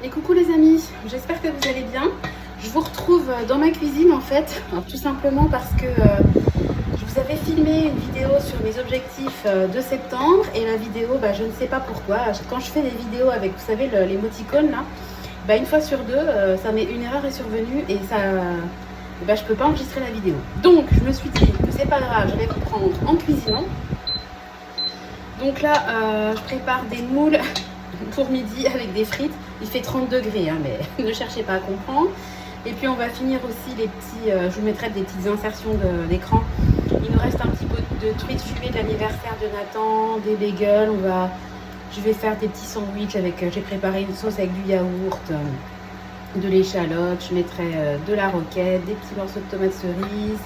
Et coucou les amis, j'espère que vous allez bien. Je vous retrouve dans ma cuisine en fait, alors, tout simplement parce que je vous avais filmé une vidéo sur mes objectifs de septembre et la vidéo, je ne sais pas pourquoi, quand je fais des vidéos avec, vous savez, l'émoticône là, une fois sur deux, ça met une erreur est survenue et ça, je peux pas enregistrer la vidéo. Donc je me suis dit que c'est pas grave, je vais vous prendre en cuisinant. Donc là, je prépare des moules pour midi avec des frites. Il fait 30 degrés, hein, mais ne cherchez pas à comprendre. Et puis on va finir aussi les petits, je vous mettrai des petites insertions d'écran. Il nous reste un petit peu de truites fumées de l'anniversaire de Nathan, des bagels. Je vais faire des petits sandwichs avec, j'ai préparé une sauce avec du yaourt, de l'échalote. Je mettrai de la roquette, des petits morceaux de tomates cerises,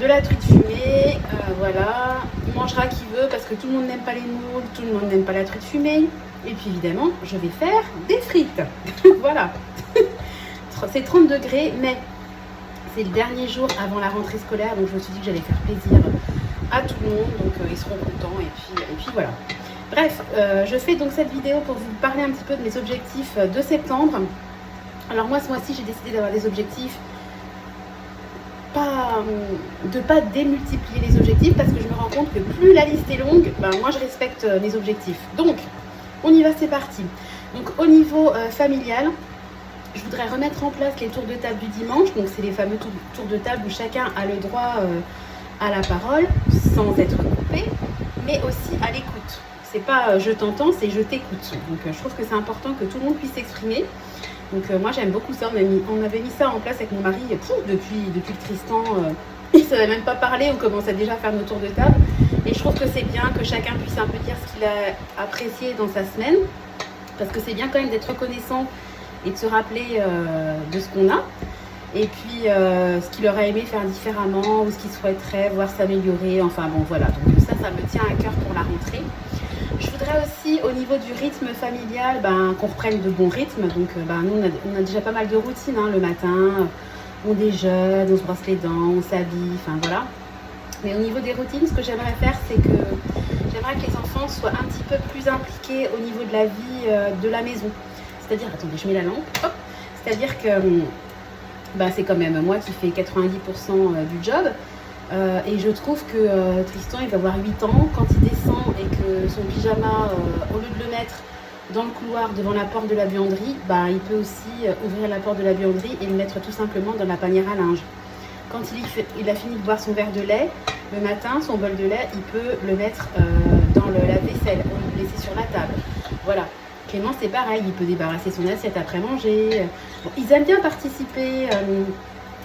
de la truite fumée, voilà. Il mangera qui veut parce que tout le monde n'aime pas les moules, tout le monde n'aime pas la truite fumée. Et puis évidemment, je vais faire des frites. Voilà. C'est 30 degrés, mais c'est le dernier jour avant la rentrée scolaire, donc je me suis dit que j'allais faire plaisir à tout le monde, donc ils seront contents, et puis voilà. Bref, je fais donc cette vidéo pour vous parler un petit peu de mes objectifs de septembre. Alors moi, ce mois-ci, j'ai décidé d'avoir des objectifs, de pas démultiplier les objectifs, parce que je me rends compte que plus la liste est longue, moi je respecte mes objectifs. Donc, on y va, c'est parti. Donc au niveau familial, je voudrais remettre en place les tours de table du dimanche. Donc c'est les fameux tours de table où chacun a le droit à la parole sans être coupé, mais aussi à l'écoute. C'est pas je t'entends, c'est je t'écoute. Donc je trouve que c'est important que tout le monde puisse s'exprimer. Donc moi j'aime beaucoup ça. On avait mis ça en place avec mon mari depuis que Tristan il ne savait même pas parler. On commençait déjà à faire nos tours de table. Et je trouve que c'est bien que chacun puisse un peu dire ce qu'il a apprécié dans sa semaine. Parce que c'est bien quand même d'être reconnaissant et de se rappeler de ce qu'on a. Et puis ce qu'il aurait aimé faire différemment ou ce qu'il souhaiterait voir s'améliorer. Enfin bon voilà, donc ça me tient à cœur pour la rentrée. Je voudrais aussi au niveau du rythme familial qu'on reprenne de bons rythmes. Donc nous on a déjà pas mal de routines, hein, le matin. On déjeune, on se brosse les dents, on s'habille, enfin voilà. Mais au niveau des routines, ce que j'aimerais faire, c'est que j'aimerais que les enfants soient un petit peu plus impliqués au niveau de la vie de la maison. C'est-à-dire, attendez, je mets la lampe, hop. C'est-à-dire que c'est quand même moi qui fais 90% du job. Et je trouve que Tristan, il va avoir 8 ans. Quand il descend et que son pyjama, au lieu de le mettre dans le couloir devant la porte de la buanderie, il peut aussi ouvrir la porte de la buanderie et le mettre tout simplement dans la panière à linge. Quand il a fini de boire son verre de lait, le matin, son bol de lait, il peut le mettre dans le lave-vaisselle ou le laisser sur la table. Voilà. Clément, c'est pareil, il peut débarrasser son assiette après manger. Bon, ils aiment bien participer,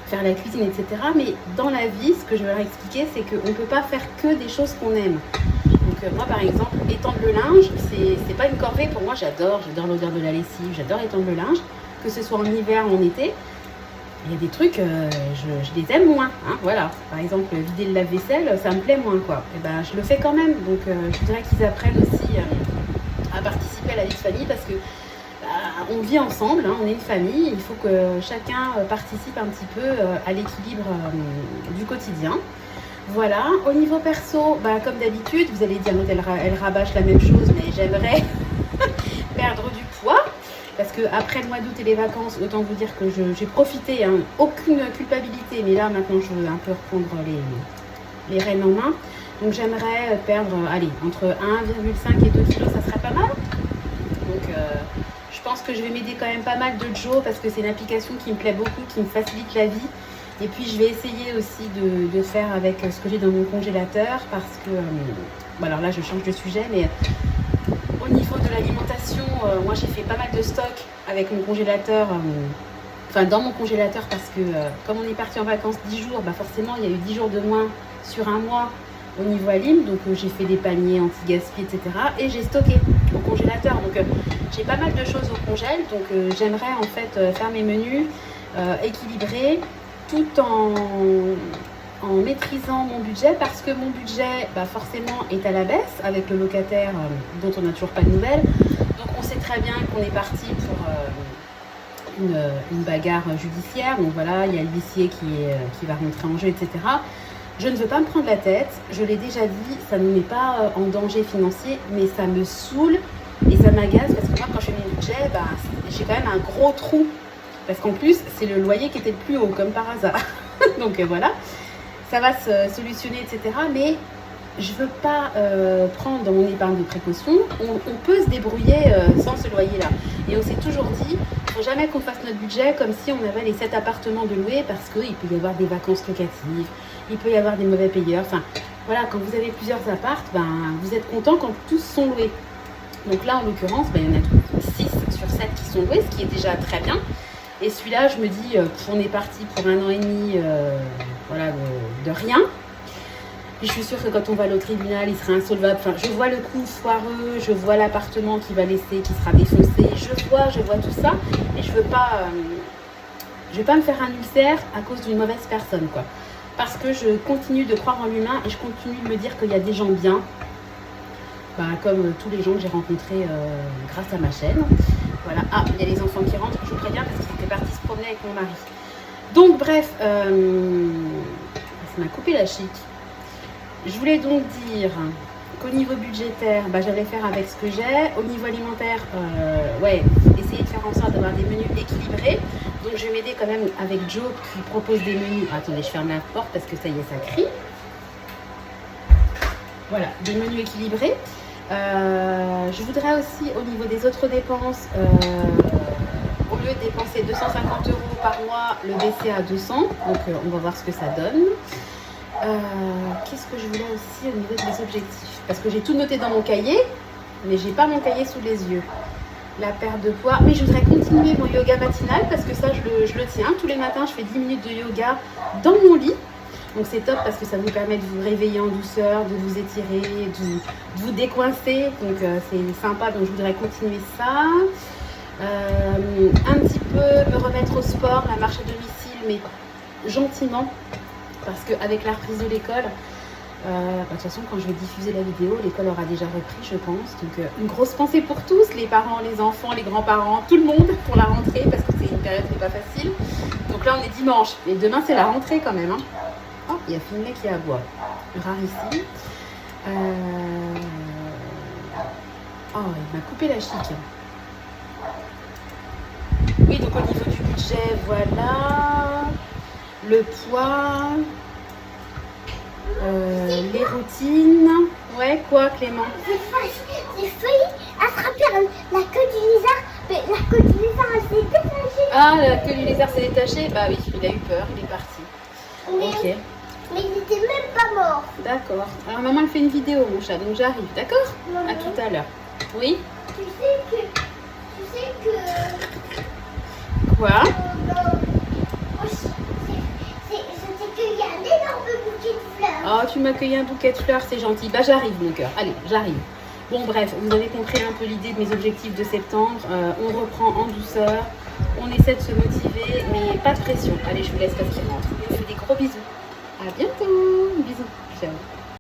faire la cuisine, etc. Mais dans la vie, ce que je vais leur expliquer, c'est qu'on ne peut pas faire que des choses qu'on aime. Donc moi, par exemple, étendre le linge, c'est pas une corvée. Pour moi, j'adore l'odeur de la lessive, j'adore étendre le linge, que ce soit en hiver ou en été. Il y a des trucs, je les aime moins, hein, voilà. Par exemple, vider le lave-vaisselle, ça me plaît moins, quoi. Et je le fais quand même. Donc, je voudrais qu'ils apprennent aussi à participer à la vie de famille parce que on vit ensemble, hein, on est une famille. Il faut que chacun participe un petit peu à l'équilibre du quotidien. Voilà. Au niveau perso, comme d'habitude, vous allez dire, elle rabâche la même chose, mais j'aimerais perdre du poids. Parce qu'après le mois d'août et les vacances, autant vous dire que j'ai profité, hein, aucune culpabilité. Mais là, maintenant, je veux un peu reprendre les rênes en main. Donc, j'aimerais perdre, entre 1,5 et 2 kilos, ça serait pas mal. Donc, je pense que je vais m'aider quand même pas mal de Joe parce que c'est une application qui me plaît beaucoup, qui me facilite la vie. Et puis, je vais essayer aussi de faire avec ce que j'ai dans mon congélateur parce que, alors là, je change de sujet, mais au niveau de l'alimentation, moi j'ai fait pas mal de stock avec mon congélateur, dans mon congélateur parce que comme on est parti en vacances 10 jours, forcément il y a eu 10 jours de moins sur un mois au niveau alim, donc j'ai fait des paniers anti-gaspi, etc. Et j'ai stocké au congélateur, donc j'ai pas mal de choses au congèle, donc j'aimerais en fait faire mes menus équilibrés tout en maîtrisant mon budget parce que mon budget forcément est à la baisse avec le locataire dont on n'a toujours pas de nouvelles. Donc on sait très bien qu'on est parti pour une bagarre judiciaire. Donc voilà, il y a l'huissier qui va rentrer en jeu, etc. Je ne veux pas me prendre la tête, je l'ai déjà dit, ça ne me met pas en danger financier, mais ça me saoule et ça m'agace parce que moi quand je fais mon budget, bah, j'ai quand même un gros trou. Parce qu'en plus, c'est le loyer qui était le plus haut, comme par hasard. Donc voilà, ça va se solutionner, etc. Mais je ne veux pas prendre dans mon épargne de précaution. On peut se débrouiller sans ce loyer-là. Et on s'est toujours dit, il ne faut jamais qu'on fasse notre budget comme si on avait les 7 appartements de louer parce qu'il peut y avoir des vacances locatives, il peut y avoir des mauvais payeurs. Enfin, voilà, quand vous avez plusieurs appartes, ben, vous êtes content quand tous sont loués. Donc là, en l'occurrence, ben, il y en a 6 sur 7 qui sont loués, ce qui est déjà très bien. Et celui-là, je me dis, on est parti pour 1 an et demi voilà, de rien. Puis je suis sûre que quand on va au tribunal, il sera insolvable. Enfin, je vois le coup foireux, je vois l'appartement qui va laisser, qui sera défoncé. Je vois tout ça. Et je veux pas me faire un ulcère à cause d'une mauvaise personne, quoi. Parce que je continue de croire en l'humain et je continue de me dire qu'il y a des gens bien. Bah, comme tous les gens que j'ai rencontrés grâce à ma chaîne. Voilà. Ah, il y a les enfants qui rentrent, je vous préviens parce qu'ils étaient partis se promener avec mon mari. Donc bref, ça m'a coupé la chic. Je voulais donc dire qu'au niveau budgétaire, bah, j'allais faire avec ce que j'ai. Au niveau alimentaire, ouais, essayer de faire en sorte d'avoir des menus équilibrés. Donc je vais m'aider quand même avec Joe qui propose des menus. Attendez, je ferme la porte parce que ça y est, ça crie. Voilà, des menus équilibrés. Je voudrais aussi, au niveau des autres dépenses, au lieu de dépenser 250 € par mois, le baisser à 200. Donc, on va voir ce que ça donne. Qu'est-ce que je voulais aussi au niveau de mes objectifs? Parce que j'ai tout noté dans mon cahier, mais j'ai pas mon cahier sous les yeux. La perte de poids. Oui, je voudrais continuer mon yoga matinal parce que ça, je le tiens. Tous les matins, je fais 10 minutes de yoga dans mon lit. Donc c'est top parce que ça vous permet de vous réveiller en douceur, de vous étirer, de vous décoincer. Donc c'est sympa, donc je voudrais continuer ça. Un petit peu me remettre au sport, la marche à domicile, mais gentiment. Parce qu'avec la reprise de l'école, de toute façon quand je vais diffuser la vidéo, l'école aura déjà repris je pense. Donc une grosse pensée pour tous, les parents, les enfants, les grands-parents, tout le monde pour la rentrée parce que c'est une période qui n'est pas facile. Donc là on est dimanche et demain c'est la rentrée quand même. Hein. Oh, il y a Finlay qui aboie. Rare ici. Oh, il m'a coupé la chic. Oui, donc au niveau du budget, voilà. Le poids. Les routines. Ouais, quoi, Clément? J'ai failli attraper la queue du lézard, mais la queue du lézard, elle s'est détachée. Ah, la queue du lézard s'est détachée? Bah oui, il a eu peur, il est parti. Ok. Mais il n'était même pas mort. D'accord. Alors maman, elle fait une vidéo, mon chat, donc j'arrive, d'accord? À tout à l'heure. Oui? Tu sais que... Quoi? Je t'ai cueilli un énorme bouquet de fleurs. Oh, tu m'as cueilli un bouquet de fleurs, c'est gentil. Bah j'arrive, mon cœur. Allez, j'arrive. Bon, bref, vous avez compris un peu l'idée de mes objectifs de septembre. On reprend en douceur. On essaie de se motiver, mais pas de pression. Allez, je vous laisse parce qu'il rentre. Je vous fais des gros bisous. À bientôt. Bisous. Ciao.